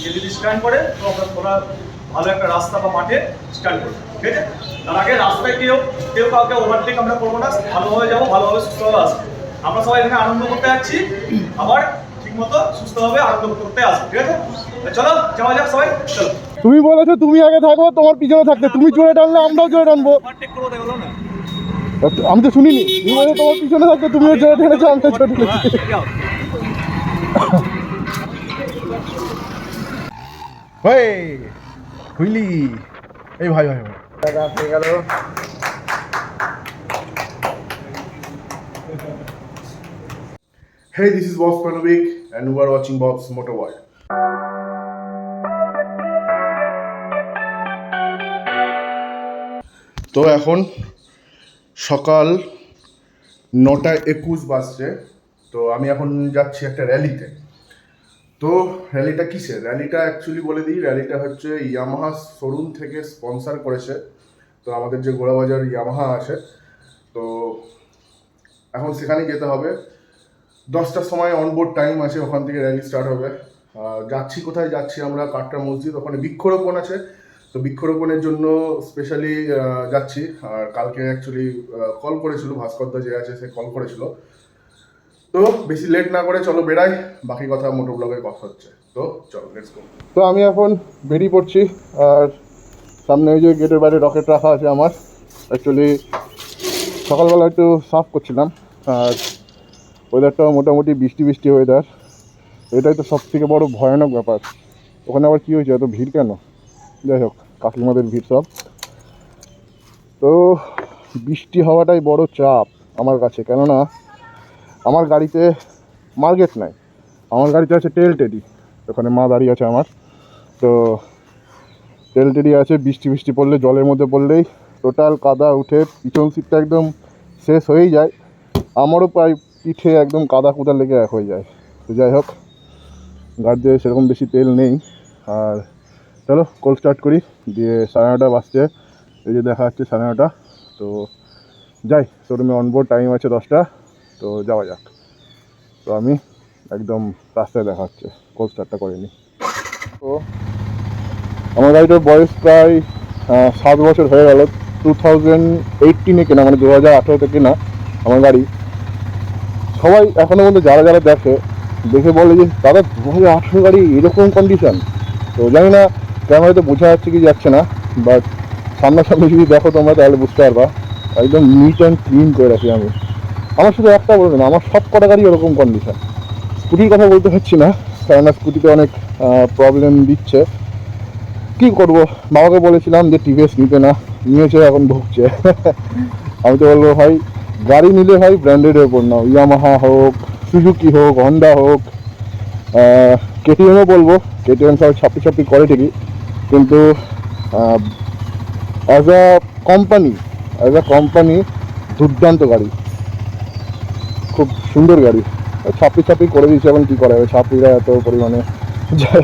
সে যদি স্ট্যান্ড করে তো তোরা ভালো একটা রাস্তা বা মাঠে স্ট্যান্ড করবে, ঠিক আছে? তার আগে রাস্তায় কেউ কেউ কাউকে ওভারটেক আমরা করবো না, ভালোভাবে যাবো, ভালোভাবে সুস্থভাবে আসবো। আমরা সবাই এখানে আনন্দ করতে যাচ্ছি, আবার ঠিক মতো সুস্থভাবে আনন্দ করতে আসবো, ঠিক আছে? চলো যাওয়া যাক সবাই, চলো। তুমি বলেছো তুমি আগে থাকবো, তোমার পিছনে থাকতে, তুমি জোরে টানলে আমরাও জোরে টানবো। ওভারটেক করবো দেখো না, আমি তো শুনিনি, তুমি বলে তোমার পিছনে থাকতে, তুমিও জোরে টেনেছো, আমিও জোরে টেনেছি। ভাই হুইলি, এই ভাই ভাই ভাই দাদা হয়ে গেল। Hey, this is Bob Panovik and you are watching Bob's Motor World. তো এখন সকাল 9:21 বাজছে। তো আমি এখন যাচ্ছি একটা র্যালিতে। তো র্যালিটা কিসের? র্যালিটা অ্যাকচুয়ালি বলে দিই, র্যালিটা হচ্ছে ইয়ামাহা শোরুম থেকে স্পন্সার করেছে। তো আমাদের যে গোড়াবাজার ইয়ামাহা আছে, তো এখন সেখানে যেতে হবে। 10টার সময় অনবোর্ড টাইম আছে, ওখান থেকে র্যালি স্টার্ট হবে। যাচ্ছি কোথায় যাচ্ছি আমরা? কাটরা মসজিদ, ওখানে বৃক্ষরোপণ আছে। তো বৃক্ষরোপণের জন্য স্পেশালি যাচ্ছি। আর কালকে অ্যাকচুয়ালি কল করেছিল ভাস্করদা যে আছে, সে কল করেছিল। তো বেশি লেট না করে চলো বেড়াই, বাকি কথা মোটর ব্লগে কথা হচ্ছে। তো চলো লেটস গো। তো আমি এখন বেরিয়ে পড়ছি। আর সামনে ওই যে গেটের বাইরে রকেট রাখা আছে আমার। অ্যাকচুয়ালি সকালবেলা একটু সাফ করছিলাম, আর ওয়েদারটাও মোটামুটি বৃষ্টি বৃষ্টি ওয়েদার। এটাই তো সব থেকে বড় ভয়ানক ব্যাপার। ওখানে আবার কী হয়েছে, এত ভিড় কেন? যাই হোক, কাকিমাদের ভিড় সব। তো বৃষ্টি হওয়াটাই বড় চাপ আমার কাছে, কেননা আমার গাড়িতে মার্কেট নাই, আমার গাড়িতে আছে টেল টেডি। ওখানে মা দাঁড়িয়ে আছে আমার। তো টেল টেডি আছে, বৃষ্টি বৃষ্টি পড়লে, জলের মধ্যে পড়লেই টোটাল কাদা উঠে পিছন সিটটা একদম শেষ হয়েই যায়। আমারও প্রায় পিঠে একদম কাদা কুদা লেগে এক হয়ে যায়। তো যাই হোক, গাড়িতে সেরকম বেশি তেল নেই। আর চলো কোল্ড স্টার্ট করি, দিয়ে 9:30 বাজছে, এই যে দেখা যাচ্ছে 9:30। তো যাই, শোরুমে অনবোর্ড টাইম আছে 10টা। তো যাওয়া যাক। তো আমি একদম রাস্তায় দেখা হচ্ছে, কোল্ড স্টার্টটা করে নিই। তো আমার গাড়িটার বয়স প্রায় 7 বছর হয়ে গেল। 2018-এ কেনা, মানে 2018-তে কেনা আমার গাড়ি। সবাই এখনও পর্যন্ত যারা যারা দেখে বলে যে দাদা 2018 গাড়ি এরকম কন্ডিশন। তো জানি না ক্যামেরাতে বোঝা যাচ্ছে কি যাচ্ছে না, বাট সামনাসামনি যদি দেখো তোমরা তাহলে বুঝতে পারবা। একদম নিট অ্যান্ড ক্লিন করে রাখি আমি। আমার শুধু একটা বলবে না, আমার সব কটা গাড়ি এরকম কন্ডিশন। স্কুটির কথা বলতে পারছি না, কেননা স্কুটিতে অনেক প্রবলেম দিচ্ছে। কী করবো, বাবাকে বলেছিলাম যে টিভিএস নিতে, না নিয়েছে, এখন ভুগছে। আমি তো বলবো ভাই, গাড়ি নিলে ভাই ব্র্যান্ডেডের ওপর নাও, ইয়ামাহা হোক, সুজুকি হোক, হন্ডা হোক, কেটিএমও বলবো। কেটিএম সব ছাপ্পি করে ঠিকই, কিন্তু অ্যাজ আ কোম্পানি দুর্দান্ত গাড়ি, খুব সুন্দর গাড়ি। ছাপ্পি করে দিয়েছে, এখন কী করা হবে, ছাপ্পিরা এত পরিমাণে। যাই,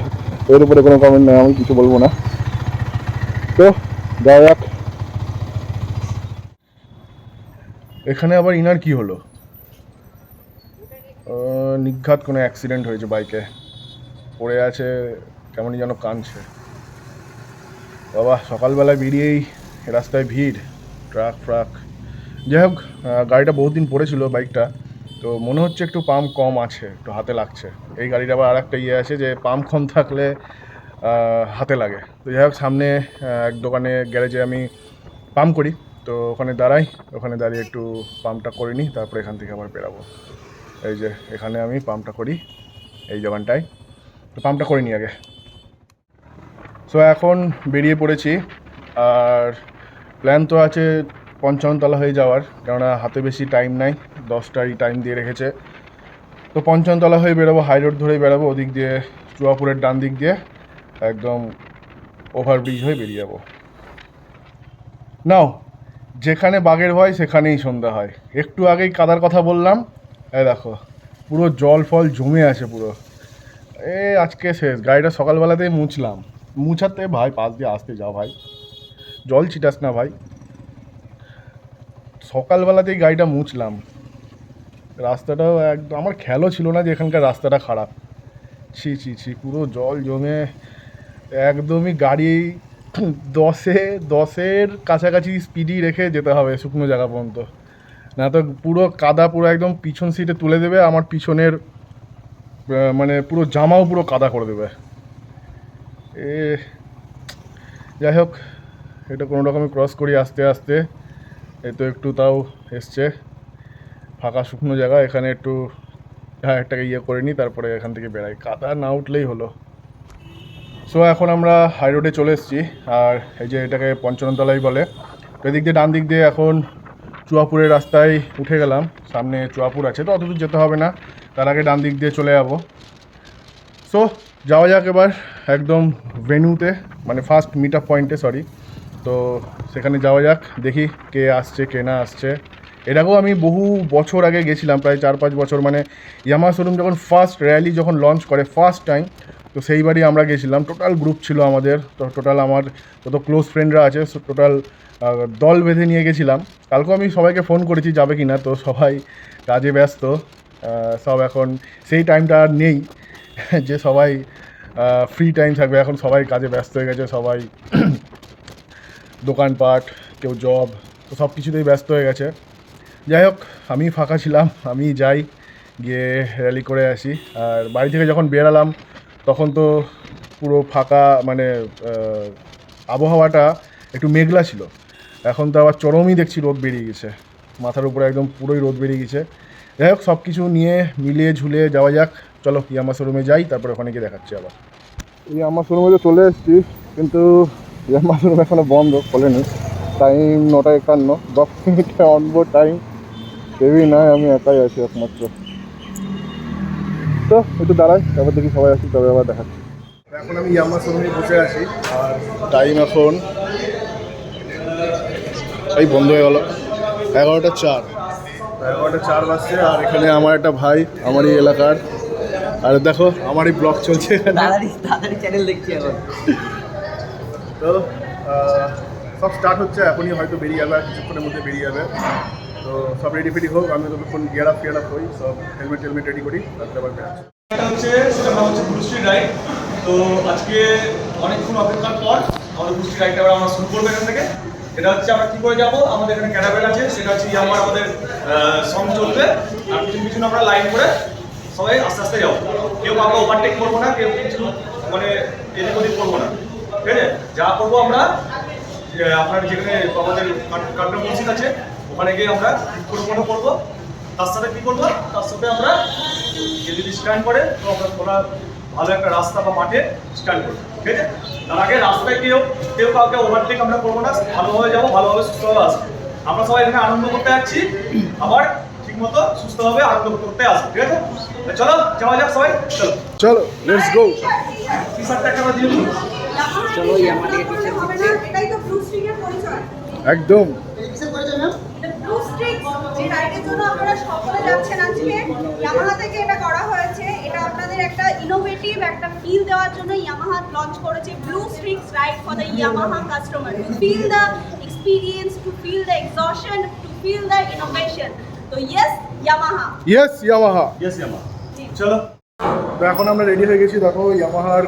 এর উপরে কোনো কমেন্ট নেই, আমি কিছু বলবো না। তো যাই যাক। এখানে আবার ইনার কি হলো? নিঘাত কোনো অ্যাক্সিডেন্ট হয়েছে, বাইকে পড়ে আছে, কেমনই যেন কাঁদছে। বাবা, সকালবেলায় বেরিয়েই রাস্তায় ভিড়, ট্রাক ফ্রাক। যাই হোক, গাড়িটা বহুত দিন পড়েছিল বাইকটা, তো মনে হচ্ছে একটু পাম্প কম আছে, একটু হাতে লাগছে। এই গাড়িটা আবার আর একটা ইয়ে আছে যে পাম্প কম থাকলে হাতে লাগে। তো যাই হোক, সামনে এক দোকানে গ্যারেজে আমি পাম্প করি, তো ওখানে দাঁড়াই, ওখানে দাঁড়িয়ে একটু পাম্পটা করে নিই, তারপরে এখান থেকে আবার বেরাবো। এই যে এখানে আমি পাম্পটা করি, এই দোকানটায়। তো পাম্পটা করে নিই আগে। সো এখন বেরিয়ে পড়েছি, আর প্ল্যান তো আছে 55 তলা হয়ে যাওয়ার, কেননা হাতে বেশি টাইম নাই, 10টাই টাইম দিয়ে রেখেছে। তো 55 তলা হয়ে বেরোবো, হাই রোড ধরেই বেরোবো, ওদিক দিয়ে চুয়াপুরের ডান দিক দিয়ে একদম ওভারব্রিজ হয়ে বেরিয়ে যাবো। নাও, যেখানে বাঘের ভয় সেখানেই সন্ধ্যা হয়। একটু আগেই কাদার কথা বললাম, এই দেখো পুরো জল ফল জমে আছে পুরো। আজকে শেষ, গাড়িটা সকালবেলাতেই মুছলাম, মুছাতে ভাই পাশ দিয়ে আসতে যাও ভাই, জল ছিটাস না ভাই। সকালবেলাতেই গাড়িটা মুছলাম, রাস্তাটাও একদম, আমার খেয়ালও ছিল না যে এখানকার রাস্তাটা খারাপ। ছি ছি ছি, পুরো জল জমে একদমই গাড়ি দশের কাছাকাছি স্পিডই রেখে যেতে হবে শুকনো জায়গা পর্যন্ত, না তো পুরো কাদা, পুরো একদম পিছন সিটে তুলে দেবে, আমার পিছনের মানে পুরো জামাও পুরো কাদা করে দেবে। এ যাই হোক, এটা কোনো রকমে ক্রস করি আস্তে আস্তে। এই তো একটু তাও এসছে ফাঁকা শুকনো জায়গা, এখানে একটু হ্যাঁ একটাকে ইয়ে করে নিই, তারপরে এখান থেকে বেরাই, কাদা না উঠলেই হলো। সো এখন আমরা হাই রোডে চলে এসেছি, আর এই যে এটাকে পঞ্চনতলাই বলে। তো এদিক দিয়ে ডান দিক দিয়ে এখন চুয়াপুরের রাস্তায় উঠে গেলাম, সামনে চুয়াপুর আছে, তো অতদূর যেতে হবে না, তার আগে ডান দিক দিয়ে চলে যাব। সো যাওয়া যাক এবার একদম ভেন্যুতে, মানে ফার্স্ট মিট আপ পয়েন্টে, সরি। তো সেখানে যাওয়া যাক, দেখি কে আসছে কে না আসছে। এর আগেও আমি বহু বছর আগে গেছিলাম, প্রায় 4-5 বছর, মানে ইয়ামাহা শোরুম যখন ফার্স্ট র্যালি যখন লঞ্চ করে ফার্স্ট টাইম, তো সেইবারই আমরা গেছিলাম। টোটাল গ্রুপ ছিল আমাদের, তো টোটাল আমার যত ক্লোজ ফ্রেন্ডরা আছে টোটাল দল বেঁধে নিয়ে গেছিলাম। কালকেও আমি সবাইকে ফোন করেছি যাবে কি না, তো সবাই কাজে ব্যস্ত। সব এখন সেই টাইমটা আর নেই যে সবাই ফ্রি টাইম থাকবে, এখন সবাই কাজে ব্যস্ত হয়ে গেছে, সবাই দোকানপাট, কেউ জব, তো সব কিছুতেই ব্যস্ত হয়ে গেছে। যাই হোক, আমি ফাঁকা ছিলাম, আমি যাই গিয়ে র্যালি করে আসি। আর বাড়ি থেকে যখন বেরালাম তখন তো পুরো ফাঁকা, মানে আবহাওয়াটা একটু মেঘলা ছিল, এখন তো আবার চরমই দেখছি রোদ বেরিয়ে গেছে, মাথার উপরে একদম পুরোই রোদ বেরিয়ে গেছে। যাই হোক, সব কিছু নিয়ে মিলিয়ে ঝুলিয়ে যাওয়া যাক, চলো ইয়ামাহা শোরুমে যাই, তারপরে ওখানে গিয়ে দেখাচ্ছি আবার। ইয়ামাহা শোরুমে তো চলে এসেছি, কিন্তু ইয়ামাহা শোরুম এখনো বন্ধ, খোলেনি। টাইম 9:51, 10 মিনিটে অনবোর্ড টাইম, কেউই নয়, আমি একাই আছি একমাত্র। তো একটু দাঁড়াই, তারপর দেখি সবাই আসি, তবে আবার দেখাচ্ছি। এখন আমি ইয়ামাহা শোরুমে বসে আছি, আর টাইম এখন এই বন্ধ হয়ে গেল 11:04, 11:04 বাজছে। আর এখানে আমার একটা ভাই, আমারই এলাকার, আর দেখো আমারই ব্লগ চলছে এখানে, চ্যানেল দেখছি এখন। তো সব স্টার্ট হচ্ছে, এখনই হয়তো বেরিয়ে যাবে, কিছুক্ষণের মধ্যে বেরিয়ে যাবে। তো সব রেডি ফেডি হোক, আমি ততক্ষণ গিয়ার আপ হই, সব হেলমেট রেডি করি, তারপরে আবার বেরোচ্ছি। এটা হচ্ছে ব্লু স্ট্রিট রাইড। তো আজকে অনেকক্ষণ অপেক্ষার পর আমাদের ব্লু স্ট্রিট রাইডটা আমরা শুরু করবো এখান থেকে। এটা হচ্ছে আমরা কী করে যাবো, আমাদের এখানে ক্যারাভেল আছে, সেটা হচ্ছে ইয়ামাহার আমাদের সং চলবে, আর পিছনে আমরা লাইন করে সবাই আস্তে আস্তে যাবো। কেউ আমরা ওভারটেক করবো না, কেউ কিছু মানে এদিক ওদিক করবো না, ঠিক আছে? যা করবো আমরা আপনার যেখানে আমাদের কান্ট্রি মসজিদ আছে ওখানে গিয়ে আমরা পরিক্রমা করবো। তার সাথে কী করবো, তার সাথে আমরা যদি স্ট্যান্ড করে তো আমরা ভালো একটা রাস্তা বা মাঠে স্ট্যান্ড করবো, ঠিক আছে? তার আগে রাস্তায় কেউ কাউকে ওভারটেক আমরা করবো না, ভালোভাবে যাবো, ভালোভাবে সুস্থভাবে আসবো। আমরা সবাই এখানে আনন্দ করতে যাচ্ছি, আবার ঠিকমতো সুস্থভাবে আনন্দ করতে আসবো, ঠিক আছে? চলো যাওয়া যাক সবাই, চলো চলো লেটস গো। টি শার্টটা একটা দিয়ে দিন। চলো ইয়ামাহা থেকে টি-শার্ট দিচ্ছে। এটাই তো ব্লু স্ট্রিটের পরিচয়। একদম ব্লু স্ট্রিট যে রাইডের জন্য আপনারা সকলে যাচ্ছেন আজকে, ইয়ামাহা থেকে এটা করা হয়েছে। এটা আপনাদের একটা ইনোভেটিভ একটা ফিল দেওয়ার জন্য ইয়ামাহা লঞ্চ করেছে blue street ride for the Yamaha customer, to feel the experience, to feel the action, to feel the innovation. তো yes Yamaha, yes Yamaha. Yes Yamaha, চলো। তো এখন আমরা রেডি হয়ে গেছি, দেখো ইয়ামাহার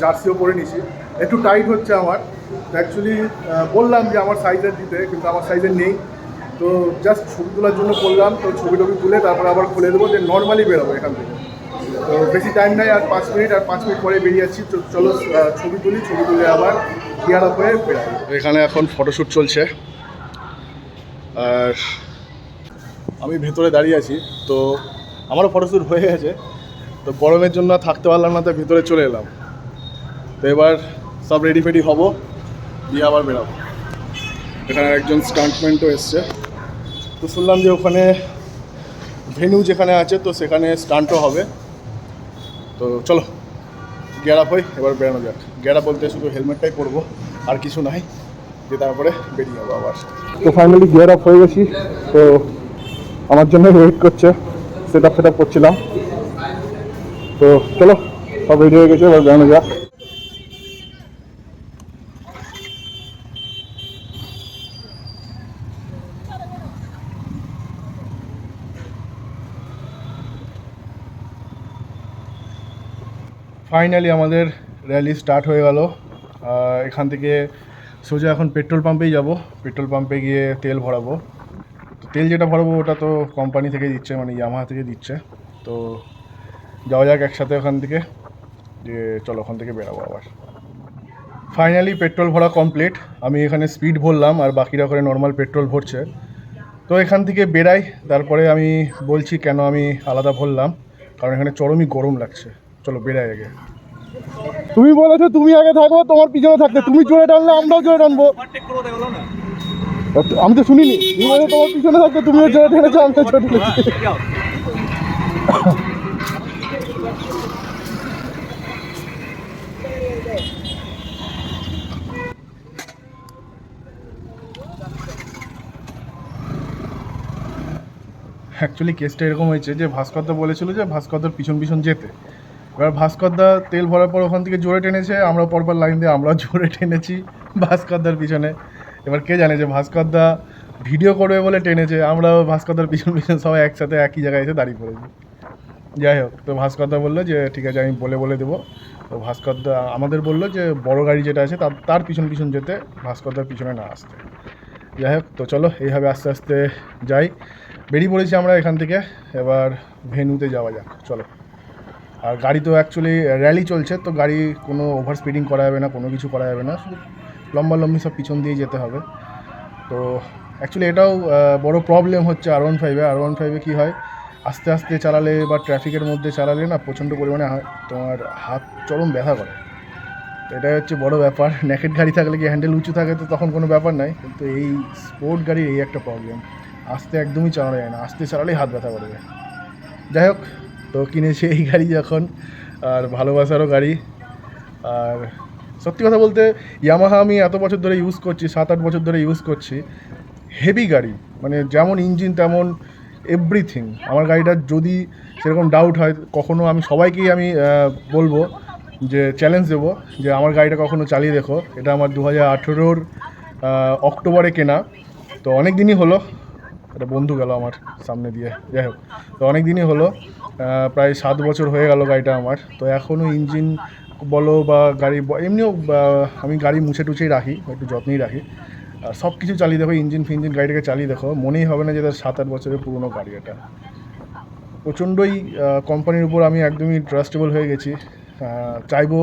জার্সিও পরে নিয়েছি, একটু টাইট হচ্ছে আমার। অ্যাকচুয়ালি বললাম যে আমার সাইজের দিতে, কিন্তু আমার সাইজের নেই, তো জাস্ট ছবি তোলার জন্য করলাম। তো ছবি টবি তুলে তারপর আবার খুলে দেবো, যে নর্মালি বেরোবো এখান থেকে। তো বেশি টাইম নাই, আর 5 মিনিট, আর 5 মিনিট পরে বেরিয়ে যাচ্ছি। চলো ছবি তুলে আবার গিয়ার আপ হয়ে বেরোবো। এখানে এখন ফটোশ্যুট চলছে, আর আমি ভেতরে দাঁড়িয়ে আছি। তো আমারও ফটোশ্যুট হয়ে গেছে, তো গরমের জন্য থাকতে পারলাম না, তাই ভিতরে চলে এলাম। তো এবার সব রেডি ফেডি হবো, দিয়ে আবার বেরাবো। এখানে একজন স্টান্টম্যানও এসছে, তো শুনলাম যে ওখানে ভেন্যু যেখানে আছে, তো সেখানে স্টান্টও হবে। তো চলো গিয়ার আপ হই, এবার বেরানো যাক। গিয়ার আপ বলতে শুধু হেলমেটটাই পরবো, আর কিছু নাই, দিয়ে তারপরে বেরিয়ে যাবো আবার। তো ফাইনালি গিয়ার আপ হয়ে গেছি, তো আমার জন্য ওয়েট করছে, সেট আপ করছিলাম। তো চলো সব রেডি হয়ে গেছে, এবার বেরানো যাক। ফাইনালি আমাদের র্যালি স্টার্ট হয়ে গেল। এখান থেকে সোজা এখন পেট্রোল পাম্পেই যাব, পেট্রোল পাম্পে গিয়ে তেল ভরাবো। তো তেল যেটা ভরাবো ওটা তো কোম্পানি থেকে দিচ্ছে, মানে ইয়ামাহা থেকে দিচ্ছে। তো যাওয়া যাক একসাথে ওখান থেকে, যে চলো ওখান থেকে বেরাবো আবার। ফাইনালি পেট্রোল ভরা কমপ্লিট। আমি এখানে স্পিড ভরলাম আর বাকিরা ওখানে নর্মাল পেট্রোল ভরছে। তো এখান থেকে বেরাই, তারপরে আমি বলছি কেন আমি আলাদা ভরলাম, কারণ এখানে চরমই গরম লাগছে। চলো বেরাই আগে। তুমি বলেছো তুমি আগে থাকো, তোমার পিছনে থাকতে, তুমি জোরে টানলে আমরাও জোরে টানবো। আমি তো শুনিনি, তুমি বলে তোমার পিছনে থাকতে তুমিও জোরে টেনেছো, আমি জোরে টেনেছি। অ্যাকচুয়ালি কেসটা এরকম হয়েছে যে ভাস্করদা বলেছিল যে ভাস্করদার পিছন পিছন যেতে। এবার ভাস্করদা তেল ভরার পর ওখান থেকে জোরে টেনেছে, আমরা পরপর লাইন দিয়ে আমরাও জোরে টেনেছি ভাস্করদার পিছনে। এবার কে জানে যে ভাস্করদা ভিডিও করবে বলে টেনেছে, আমরাও ভাস্করদার পিছন পিছন সবাই একসাথে একই জায়গায় এসে দাঁড়িয়ে পড়েছি। যাই হোক, তো ভাস্করদা বললো যে ঠিক আছে আমি বলে দেবো। তো ভাস্করদা আমাদের বললো যে বড় গাড়ি যেটা আছে তার পিছন পিছন যেতে, ভাস্করদার পিছনে না আসতে। যাই হোক, তো চলো এইভাবে আস্তে আস্তে যাই। বেরিয়ে পড়েছি আমরা এখান থেকে, এবার ভেন্যুতে যাওয়া যাক চলো। আর গাড়ি তো অ্যাকচুয়ালি র্যালি চলছে, তো গাড়ি কোনো ওভার স্পিডিং করা যাবে না, কোনো কিছু করা যাবে না, শুধু লম্বি সব পিছন দিয়ে যেতে হবে। তো অ্যাকচুয়ালি এটাও বড় প্রবলেম হচ্ছে R15-এ কী হয়, আস্তে আস্তে চালালে বা ট্রাফিকের মধ্যে চালালে না প্রচণ্ড পরিমাণে তোমার হাত চরম ব্যথা করে। তো এটাই হচ্ছে বড় ব্যাপার। নেকেট গাড়ি থাকলে কি হ্যান্ডেল উঁচু থাকে তো তখন কোনো ব্যাপার নাই, কিন্তু এই স্পোর্ট গাড়ির এই একটা প্রবলেম, আস্তে একদমই চালানো যায় না, আস্তে চালালেই হাত ব্যথা করবে। যাই হোক, তো কিনেছি এই গাড়ি যখন, আর ভালোবাসারও গাড়ি। আর সত্যি কথা বলতে ইয়ামাহা আমি এত বছর ধরে ইউজ করছি, 7-8 বছর ধরে ইউজ করছি। হেভি গাড়ি, মানে যেমন ইঞ্জিন তেমন এভরিথিং। আমার গাড়িটার যদি সেরকম ডাউট হয় কখনো, আমি সবাইকেই আমি বলবো যে চ্যালেঞ্জ দেবো যে আমার গাড়িটা কখনো চালিয়ে দেখো। এটা আমার 2018-র অক্টোবরে কেনা, তো অনেক দিনই হলো। একটা বন্ধু গেল আমার সামনে দিয়ে, যাই হোক, তো অনেক দিনই হলো, প্রায় 7 বছর হয়ে গেল গাড়িটা আমার। তো এখনও ইঞ্জিন বলো বা গাড়ি এমনিও আমি গাড়ি মুছে টুছেই রাখি, একটু যত্নেই রাখি। আর সব কিছু চালিয়ে দেখো, ইঞ্জিন ফিঞ্জিন গাড়িটাকে চালিয়ে দেখো, মনেই হবে না যে তার 7-8 বছরের পুরনো গাড়ি। এটা প্রচণ্ডই কোম্পানির উপর আমি একদমই ট্রাস্টেবল হয়ে গেছি। চাইবো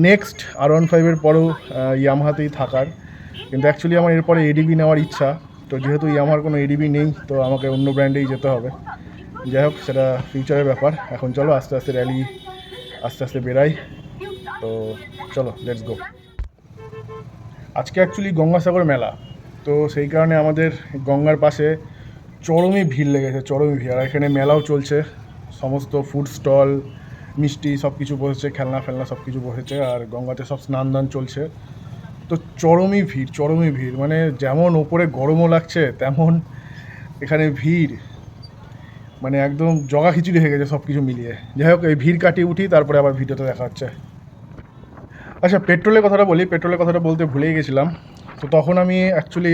নেক্সট R15-এর পরেও ইয়ামাহাতেই থাকার, কিন্তু অ্যাকচুয়ালি আমার এরপরে এডিবি নেওয়ার ইচ্ছা। তো যেহেতু ইয়ামাহার কোনো এডিবি নেই, তো আমাকে অন্য ব্র্যান্ডেই যেতে হবে। যাই হোক, সেটা ফিউচারের ব্যাপার। এখন চলো আস্তে আস্তে র্যালি আস্তে আস্তে বেরাই। তো চলো লেটস গো। আজকে অ্যাকচুয়ালি গঙ্গাসাগর মেলা, তো সেই কারণে আমাদের গঙ্গার পাশে চরমই ভিড় লেগেছে, চরমই ভিড়। আর এখানে মেলাও চলছে, সমস্ত ফুড স্টল, মিষ্টি সব কিছু বসেছে, খেলনা ফেলনা সব কিছু বসেছে, আর গঙ্গাতে সব স্নান দান চলছে। তো চরমই ভিড়, মানে যেমন ওপরে গরমও লাগছে তেমন এখানে ভিড়, মানে একদম জগা খিচুড়ি হয়ে গেছে সব কিছু মিলিয়ে। যাই হোক, এই ভিড় কাটিয়ে উঠি, তারপরে আবার ভিডিওতে দেখা হচ্ছে। আচ্ছা, পেট্রোলের কথাটা বলতে ভুলেই গেছিলাম। তো তখন আমি অ্যাকচুয়ালি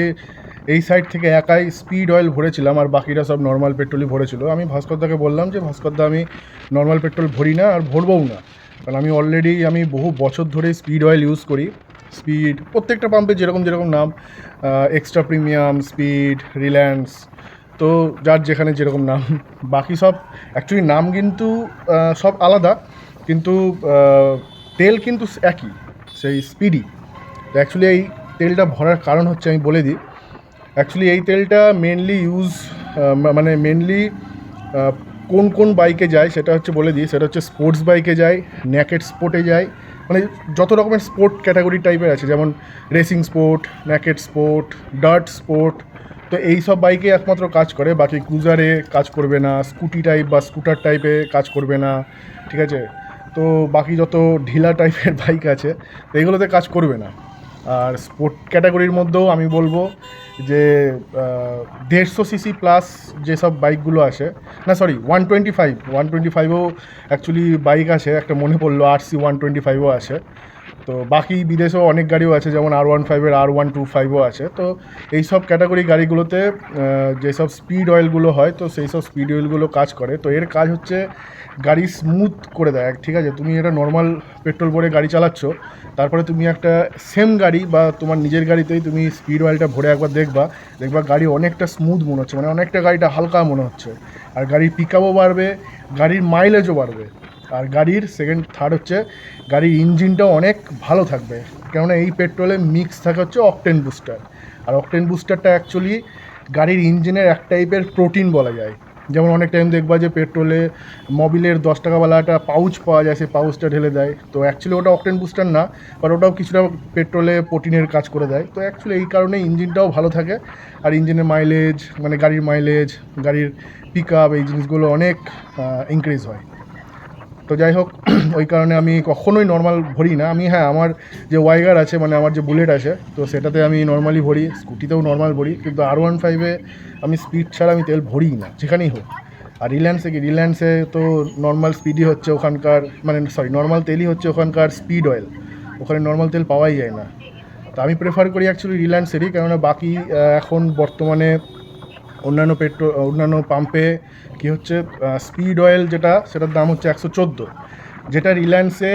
এই সাইড থেকে একাই স্পিড অয়েল ভরেছিলাম, আর বাকিরা সব নর্মাল পেট্রোলই ভরেছিল। আমি ভাস্করদাকে বললাম যে ভাস্করদা আমি নর্মাল পেট্রোল ভরি না আর ভরবও না, কারণ আমি বহু বছর ধরে স্পিড অয়েল ইউজ করি। স্পিড প্রত্যেকটা পাম্পে যেরকম নাম, এক্সট্রা প্রিমিয়াম, স্পিড, রিলায়েন্স, তো যার যেখানে যেরকম নাম, বাকি সব অ্যাকচুয়ালি নাম কিন্তু সব আলাদা, কিন্তু তেল কিন্তু একই, সেই স্পিডই। তো অ্যাকচুয়ালি এই তেলটা ভরার কারণ হচ্ছে, আমি বলে দিই। অ্যাকচুয়ালি এই তেলটা মেনলি কোন বাইকে যায় সেটা হচ্ছে বলে দিই। সেটা হচ্ছে স্পোর্টস বাইকে যায়, নেকেড স্পোর্টে যায়, মানে যত রকমের স্পোর্ট ক্যাটাগরি টাইপের আছে, যেমন racing sport, naked sport, dirt sport, তো এই সব বাইকে একমাত্র কাজ করে। বাকি ক্রুজারে কাজ করবে না, স্কুটি টাইপ বা স্কুটার টাইপে কাজ করবে না, ঠিক আছে। তো বাকি যত ঢিলা টাইপের বাইক আছে তো এইগুলোতে কাজ করবে না। আর স্পোর্ট ক্যাটাগরির মধ্যেও আমি বলবো যে 150 সিসি প্লাস যেসব বাইকগুলো আসে, না সরি 125-ও অ্যাকচুয়ালি বাইক আছে, একটা মনে পড়লো RC 125ও আছে। তো বাকি বিদেশেও অনেক গাড়িও আছে, যেমন R15-এর R125ও আছে। তো এই সব ক্যাটাগরি গাড়িগুলোতে যেসব স্পিড অয়েলগুলো হয়, তো সেই সব স্পিড অয়েলগুলো কাজ করে। তো এর কাজ হচ্ছে গাড়ি স্মুথ করে দেয়, ঠিক আছে? তুমি এটা নর্মাল পেট্রোল ভরে গাড়ি চালাচ্ছ, তারপরে তুমি একটা সেম গাড়ি বা তোমার নিজের গাড়িতেই তুমি স্পিড অয়েলটা ভরে একবার দেখবা গাড়ি অনেকটা স্মুথ মনে হচ্ছে, মানে অনেকটা গাড়িটা হালকা মনে হচ্ছে। আর গাড়ির পিকআপও বাড়বে, গাড়ির মাইলেজও বাড়বে। আর গাড়ির থার্ড হচ্ছে গাড়ির ইঞ্জিনটাও অনেক ভালো থাকবে, কেননা এই পেট্রোলে মিক্স থাকে হচ্ছে অকটেন বুস্টার। আর অকটেন বুস্টারটা অ্যাকচুয়ালি গাড়ির ইঞ্জিনের এক টাইপের প্রোটিন বলা যায়। যেমন অনেক টাইম দেখবা যে পেট্রোলে মোবিলের 10 টাকাওয়ালা একটা পাউচ পাওয়া যায়, সেই পাউচটা ঢেলে দেয়। তো অ্যাকচুয়ালি ওটা অকটেন বুস্টার না, বাট ওটাও কিছুটা পেট্রোলে প্রোটিনের কাজ করে দেয়। তো অ্যাকচুয়ালি এই কারণে ইঞ্জিনটাও ভালো থাকে। আর ইঞ্জিনের মাইলেজ, মানে গাড়ির মাইলেজ, গাড়ির পিক আপ, এই জিনিসগুলো অনেক ইনক্রিজ হয়। তো যাই হোক, ওই কারণে আমি কখনোই নর্মাল ভরি না। আমি হ্যাঁ, আমার যে ওয়াইগার আছে, মানে আমার যে বুলেট আছে, তো সেটাতে আমি নর্মালি ভরি, স্কুটিতেও নর্মাল ভরি, কিন্তু R15-এ আমি স্পিড ছাড়া আমি তেল ভরিই না, যেখানেই হোক। আর রিলায়েন্সে তো নর্মাল স্পিডই হচ্ছে ওখানকার, মানে নর্মাল তেলই হচ্ছে ওখানকার স্পিড অয়েল। ওখানে নর্মাল তেল পাওয়াই যায় না। তো আমি প্রেফার করি অ্যাকচুয়ালি রিলায়েন্সেরই, কেননা বাকি এখন বর্তমানে অন্যান্য পাম্পে কি হচ্ছে, স্পিড অয়েল যেটা, সেটার দাম হচ্ছে 114, যেটা রিলায়েন্সে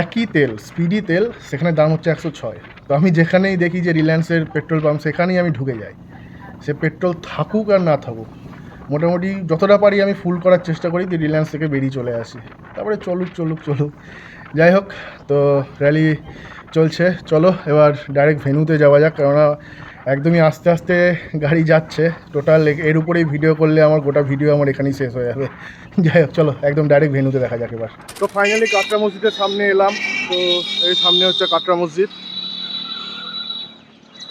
একই তেল, স্পিডি তেল, সেখানে দাম হচ্ছে 106। তো আমি যেখানেই দেখি যে রিলায়েন্সের পেট্রোল পাম্প, সেখানেই আমি ঢুকে যাই। সে পেট্রোল থাকুক আর না থাকুক, মোটামুটি যতটা পারি আমি ফুল করার চেষ্টা করি, যে রিলায়েন্স থেকে বেরিয়ে চলে আসি, তারপরে চলুক। যাই হোক, তো র্যালি চলছে, চলো এবার ডাইরেক্ট ভেন্যুতে যাওয়া যাক, কেননা একদমই আস্তে আস্তে গাড়ি যাচ্ছে। টোটাল এর উপরেই ভিডিও করলে আমার গোটা ভিডিও আমার এখানেই শেষ হয়ে যাবে। যাই হোক, চলো একদম ডাইরেক্ট ভেন্যুতে দেখা যাক এবার। তো ফাইনালি কাটরা মসজিদের সামনে এলাম। তো এই সামনে হচ্ছে কাটরা মসজিদ।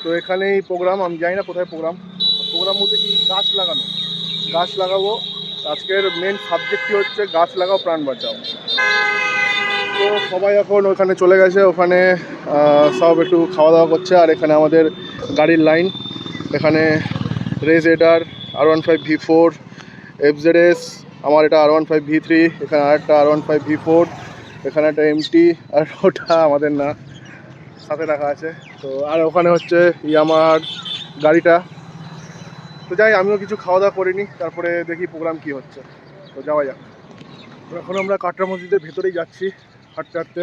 তো এখানেই প্রোগ্রাম, আমি জানি না কোথায় প্রোগ্রাম বলতে কি, গাছ লাগাবো। আজকের মেন সাবজেক্টই হচ্ছে গাছ লাগাও প্রাণ বাঁচাও। তো সবাই এখন ওখানে চলে গেছে, ওখানে সব একটু খাওয়া দাওয়া করছে। আর এখানে আমাদের গাড়ির লাইন, এখানে রেস এডার, R15 V4, FZS, আমার এটা R15 V3, এখানে আরেকটা R15 V4, এখানে একটা MT, আর ওটা আমাদের না, সাথে রাখা আছে। তো আর ওখানে হচ্ছে ইয়ামাহার গাড়িটা। তো যাই, আমিও কিছু খাওয়া দাওয়া করিনি, তারপরে দেখি প্রোগ্রাম কি হচ্ছে। তো যাওয়া যাক। এখন আমরা কাটরা মসজিদের ভেতরেই যাচ্ছি হাঁটতে।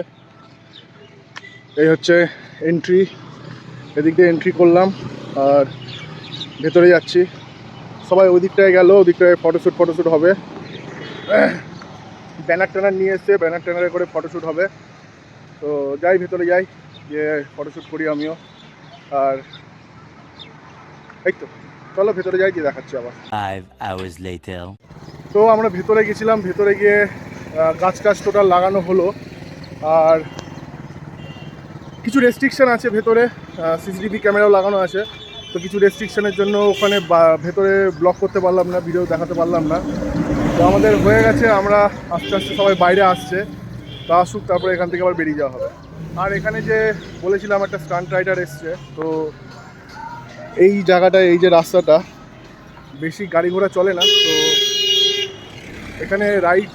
এই হচ্ছে এন্ট্রি, এদিক দিয়ে এন্ট্রি করলাম আর ভেতরে যাচ্ছি। সবাই ওই দিকটায় গেল, ওদিকটায় ফটোশ্যুট হবে। ব্যানার নিয়ে এসছে, ব্যানারে করে ফটোশ্যুট হবে। তো যাই, ভেতরে যাই, গিয়ে ফটোশ্যুট করি আমিও। আর এই তো, চলো ভেতরে যাই, গিয়ে দেখাচ্ছি আবার। 5 hours later. তো আমরা ভেতরে গেছিলাম, ভেতরে গিয়ে গাছ টোটাল লাগানো হলো। আর কিছু রেস্ট্রিকশান আছে ভেতরে, CCTV ক্যামেরাও লাগানো আছে। তো কিছু রেস্ট্রিকশানের জন্য ওখানে ভেতরে ব্লক করতে পারলাম না, ভিডিও দেখাতে পারলাম না। তো আমাদের হয়ে গেছে, আমরা আস্তে আস্তে সবাই বাইরে আসছে। তো আসুক, তারপরে এখান থেকে আবার বেরিয়ে যাওয়া হবে। আর এখানে যে বলেছিলাম একটা স্টান্ট রাইডার এসছে, তো এই জায়গাটায়, এই যে রাস্তাটা, বেশি গাড়ি ঘোড়া চলে না। তো এখানে রাইড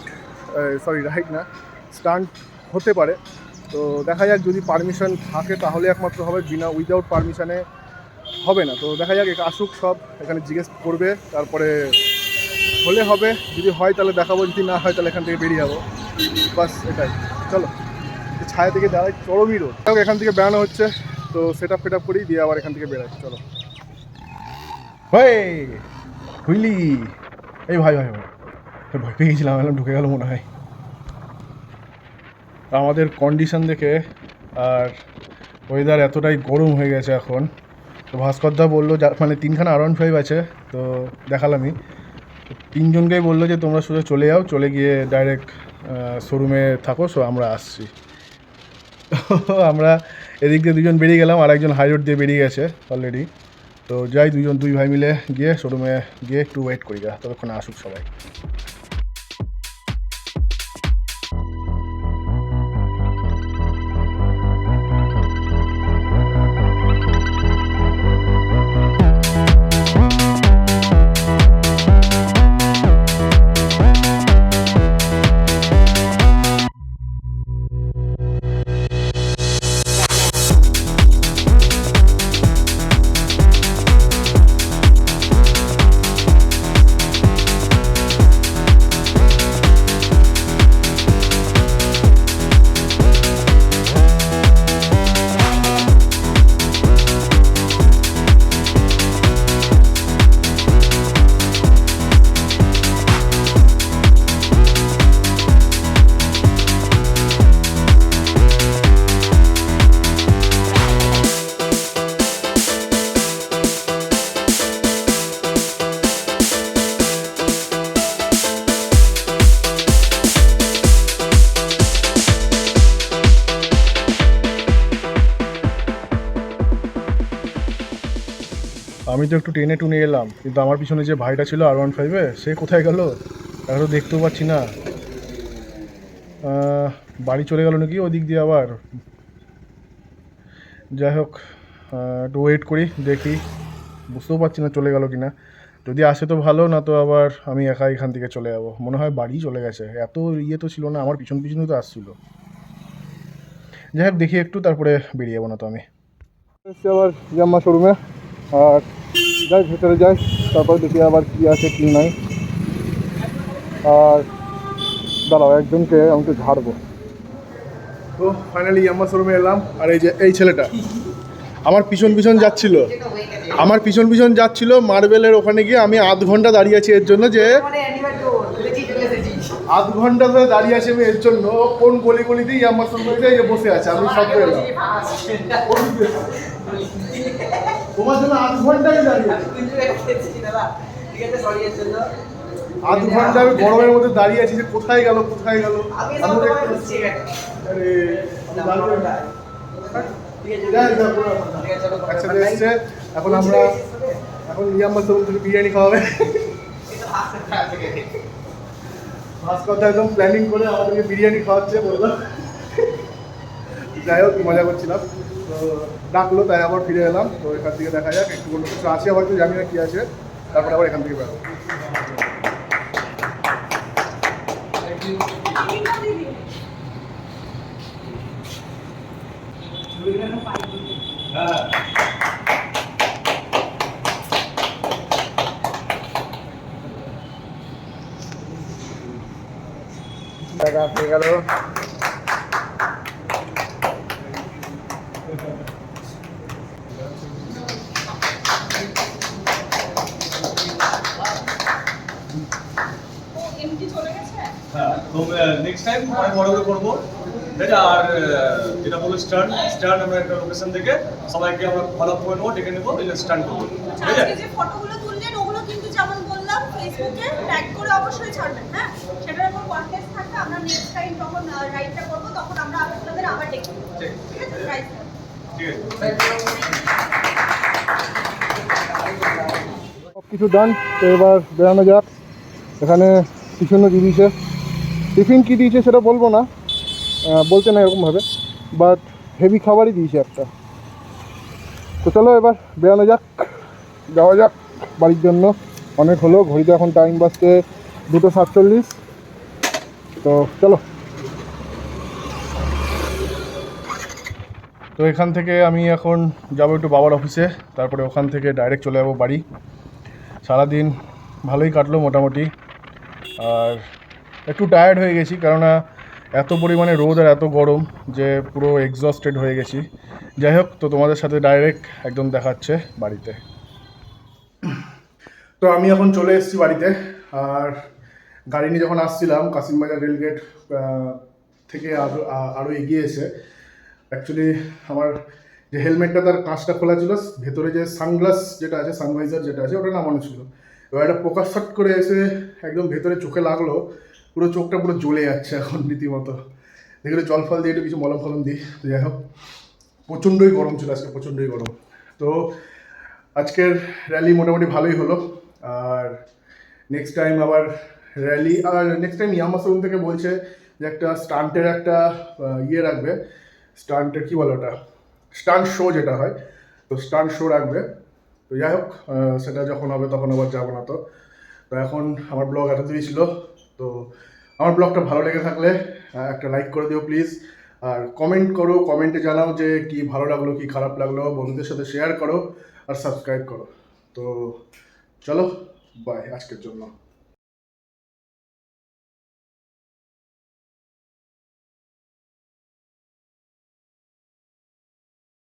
না, স্টান্ট হতে পারে। তো দেখা যাক, যদি পারমিশন থাকে তাহলে একমাত্র হবে, উইদাউট পারমিশনে হবে না। তো দেখা যাক, আসুক সব, এখানে জিজ্ঞেস করবে, তারপরে হলে হবে। যদি হয় তাহলে দেখাবো, যদি না হয় তাহলে এখান থেকে বেরিয়ে যাবো, বাস এটাই। চলো, ছায়া থেকে দাঁড়াই, চরমই রোড। এখান থেকে বেড়ানো হচ্ছে, তো সেট আপ করি, দিয়ে আবার এখান থেকে বেড়াই। চলো হুইলি, এই ভাই ভয় পেয়ে গেছিলাম, ঢুকে গেল মনে হয়। আমাদের কন্ডিশন দেখে আর ওয়েদার এতটাই গরম হয়ে গেছে এখন। তো ভাস্করদা বললো, মানে 3খানা R15 আছে, তো দেখালামই। 3জনকেই বললো যে তোমরা সোজা চলে যাও, চলে গিয়ে ডাইরেক্ট শোরুমে থাকো। সো আমরা আসছি। আমরা এদিক দিয়ে 2জন বেরিয়ে গেলাম, আর একজন হাই রোড দিয়ে বেরিয়ে গেছে অলরেডি। তো যাই, দুই ভাই মিলে গিয়ে শোরুমে গিয়ে একটু ওয়েট করি, ততক্ষণে আসুক সবাই। আমি তো একটু টেনে টুনে এলাম, কিন্তু আমার পিছনে যে ভাইটা ছিল R15-এ সে কোথায় গেল তাকে তো দেখতেও পাচ্ছি না। বাড়ি চলে গেল নাকি ওদিক দিয়ে আবার। যাই হোক, একটু ওয়েট করি, দেখি, বুঝতেও পারছি না চলে গেল কি না। যদি আসে তো ভালো, না তো আবার আমি একা এখান থেকে চলে যাবো। মনে হয় বাড়ি চলে গেছে, এত ইয়ে তো ছিল না, আমার পিছন পিছনই তো আসছিল। যাই হোক দেখি একটু, তারপরে বেরিয়ে যাবো না তো আমি। এসছি আবার ইয়ামাহা শোরুমে, আর যাই ভেতরে যাই, তারপর দেখি আবার কী আছে কী নাই। আর দাঁড়াও, একজনকে আমি তো ঝাড়বো। তো ফাইনালি ইয়ামাহা শোরুমে এলাম, আর এই যে এই ছেলেটা আমার পিছন পিছন যাচ্ছিল মার্বেলের ওখানে গিয়ে। আমি আধ ঘন্টা দাঁড়িয়ে আছি এর জন্য, যে আধ ঘন্টা ধরে দাঁড়িয়ে আছি আমি এর জন্য। কোন গলি গলিতে ইয়ামাহা শোরুমে বসে আছে, আমি সব এলাম তোমার জন্য। আধ ঘন্টাই দাঁড়িয়ে আধ ঘন্টা আমি গরমের মধ্যে দাঁড়িয়ে আছি, যে কোথায় গেল। একসাথে এসছে, এখন ইয়ামাহা শোরুম থেকে বিরিয়ানি খাওয়াবে। ভাস্কর একদম প্ল্যানিং করে আমাদেরকে বিরিয়ানি খাওয়াচ্ছে বললাম। যাই হোক, মজা করছিলাম, তো ডাকলো তাই আবার ফিরে এলাম। তো এখান থেকে দেখা যাক, একটু কোনো কিছু আছে আবার, তো জানি না কী আছে, তারপরে আবার এখান থেকে বেরোবো। টাকা হয়ে গেল। হ্যাঁ, তো নেক্সট টাইম অনেক বড় করে করবো, ঠিক আছে? আর যেটা বলবো স্টার্ন আমরা একটা লোকেশন থেকে সবাইকে আমরা ফলো করে নেবো, ডেকে নেবো, স্টার্ন করবো, ঠিক আছে? আজকে যে ফটোগুলো তুললেন ওগুলো কিন্তু যেমন বললাম ফেসবুকে ট্যাগ করে অবশ্যই ছাড়বেন, হ্যাঁ? সেটার উপর কনটেস্ট থাকবে। আমরা নেক্সট টাইম যখন রাইডটা করবো তখন আমরা আপনাদের আবার ডেকে নেবো, ঠিক আছে? রাইট, ঠিক আছে। সব কিছু ডান, তো এবার বেরানো যাক। এখানে টিফিনও দিয়ে দিয়েছে। টিফিন কী দিয়েছে সেটা বলবো না, বলতে না এরকমভাবে, বাট হেভি খাবারই দিয়েছে একটা। তো চলো এবার বেরানো যাক, যাওয়া যাক বাড়ির জন্য। অনেক হলো, ঘড়িতে এখন টাইম বাজতে 2:47। তো চলো। তো এখান থেকে আমি এখন যাবো একটু বাবার অফিসে, তারপরে ওখান থেকে ডাইরেক্ট চলে যাবো বাড়ি। সারাদিন ভালোই কাটলো মোটামুটি, আর একটু টায়ার্ড হয়ে গেছি, কেননা এত পরিমাণে রোদ আর এত গরম যে পুরো এক্সস্টেড হয়ে গেছি। যাই হোক, তো তোমাদের সাথে ডাইরেক্ট একদম দেখাচ্ছে বাড়িতে। তো আমি এখন চলে এসেছি বাড়িতে, আর গাড়ি নিয়ে যখন আসছিলাম কাশিমবাজার রেলগেট থেকে আরও এগিয়ে এসে অ্যাকচুয়ালি আমার যে হেলমেটটা তার কাঁচটা খোলা ছিল, ভেতরে যে সানগ্লাস যেটা আছে, সানভাইজার যেটা আছে, ওটা নামানো ছিল। এবার একটা পোকা শট করে এসে একদম ভেতরে চোখে লাগলো, পুরো চোখটা পুরো জ্বলে যাচ্ছে এখন রীতিমতো। দেখলে জল ফল দিয়ে একটু কিছু মলম ফলম দিই। তো যাই হোক, প্রচণ্ডই গরম ছিল আজকে, প্রচণ্ডই গরম। তো আজকের র্যালি মোটামুটি ভালোই হলো। আর নেক্সট টাইম আবার র্যালি, আর নেক্সট টাইম ইয়ামাহা শোরুম থেকে বলছে যে একটা স্টান্টের একটা ইয়ে রাখবে, স্টান্টের কী বলে ওটা, স্টান্ট শো যেটা হয়, তো স্টান্ট শো রাখবে। তো যাই হোক, সেটা যখন হবে তখন আবার যাবো না। তো এখন আমার ব্লগ এতদূরই ছিল। তো আমার ব্লগটা ভালো লেগে থাকলে একটা লাইক করে দিও প্লিজ, আর কমেন্ট করো, কমেন্টে জানাও যে কি ভালো লাগলো কি খারাপ লাগলো, বন্ধুদের সাথে শেয়ার করো আর সাবস্ক্রাইব করো। তো চলো, বাই আজকের জন্য।